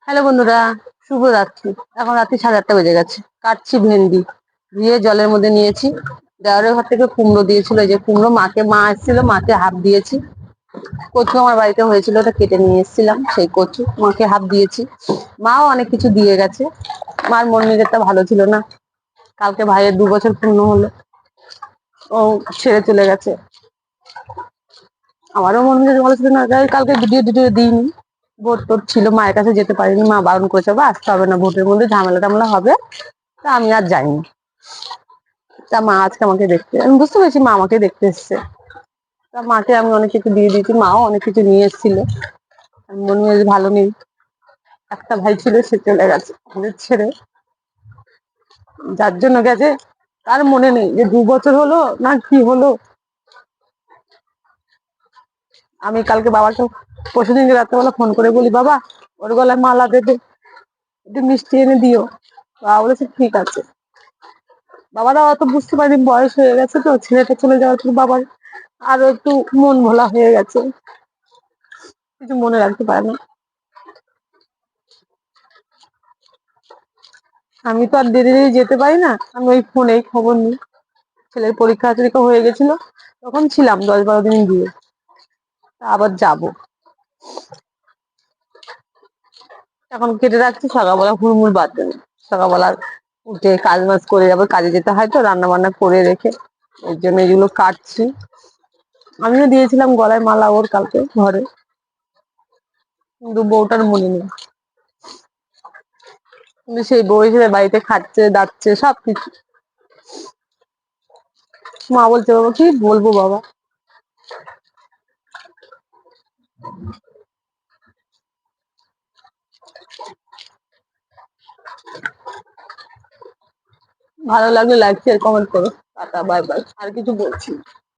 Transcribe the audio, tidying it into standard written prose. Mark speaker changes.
Speaker 1: Hello বন্ধুরা, শুভ রাত্রি। এখন রাত্রি 8:30 বেজে গেছে। কাটছি ভেন্ডি, ধুয়ে জলের মধ্যে নিয়েছি। দেওয়ারের ঘর থেকে কুমড়ো দিয়েছিল, এই যে কুমড়ো, মা এসেছিল, মাকে হাফ দিয়েছি। কচু আমার বাড়িতে হয়েছিল, ওটা কেটে নিয়ে এসেছিলাম, সেই কচু মাকে হাফ দিয়েছি। মাও অনেক কিছু দিয়ে গেছে। মার মন মেজাজটা ভালো ছিল না, কালকে ভাইয়ের 2 বছর পূর্ণ হলো, ও ছেড়ে চলে গেছে। আমারও মন মেজাজ ভালো ছিল না, তাই কালকে ভিডিও টিডিও দিইনি। ভোট টোট ছিল, মায়ের কাছে যেতে পারিনি, মা বারণ করেছে, বা আসতে হবে না, ভোটের মধ্যে ঝামেলা টামেলা হবে। তা আমি আর যাইনি। তা মা আজকে আমাকে দেখতে, আমি বুঝতে পেরেছি মা আমাকে দেখতে এসছে। তা মাকে আমি অনেক কিছু দিয়ে দিয়েছি, মাও অনেক কিছু নিয়ে এসেছিল। মন মেজাজ ভালো নেই। একটা ভাই ছিল, সে চলে গেছে আমাদের ছেড়ে। যার জন্য গেছে তার মনে নেই যে 2 বছর হলো না কি হলো। আমি কালকে বাবাকে, পরশুদিনকে রাত্রেবেলা ফোন করে বলি, বাবা ওর গলায় মালা দেবে, একটু মিষ্টি এনে দিও। বাবা বলেছে ঠিক আছে। বাবারা অত বুঝতে পারিনি, বয়স হয়ে গেছে তো, ছেলেটা চলে যাওয়ার পর বাবার আরো একটু মন ভোলা হয়ে গেছে, কিছু মনে রাখতে পারে না। আমি তো আর দেরি দেরি যেতে পারি না, আমি ওই ফোনেই খবর নিই। ছেলের পরীক্ষা টরীক্ষা হয়ে গেছিল, তখন ছিলাম 10-12 দিন দিয়ে, আবার যাব। এখন কেটে রাখছি, সকালবেলা হুড়মুড় বাদ দেবে। সকালবেলা উঠে কাজ বাজ করে যাবো, কাজে যেতে হয় তো, রান্না বান্না করে রেখে এর জন্য এগুলো কাটছি। আমিও দিয়েছিলাম গলায় মালা ওর কালকে ঘরে, কিন্তু বউটার মনে নেই। কিন্তু সেই বউ হিসেবে বাড়িতে খাচ্ছে, দাচ্ছে, সবকিছু। মা বলছে, বাবা কি বলবো বাবা। ভালো লাগলে লাইক শেয়ার কমেন্ট করো। টাটা, বাই বাই, আর কিছু বলছি না।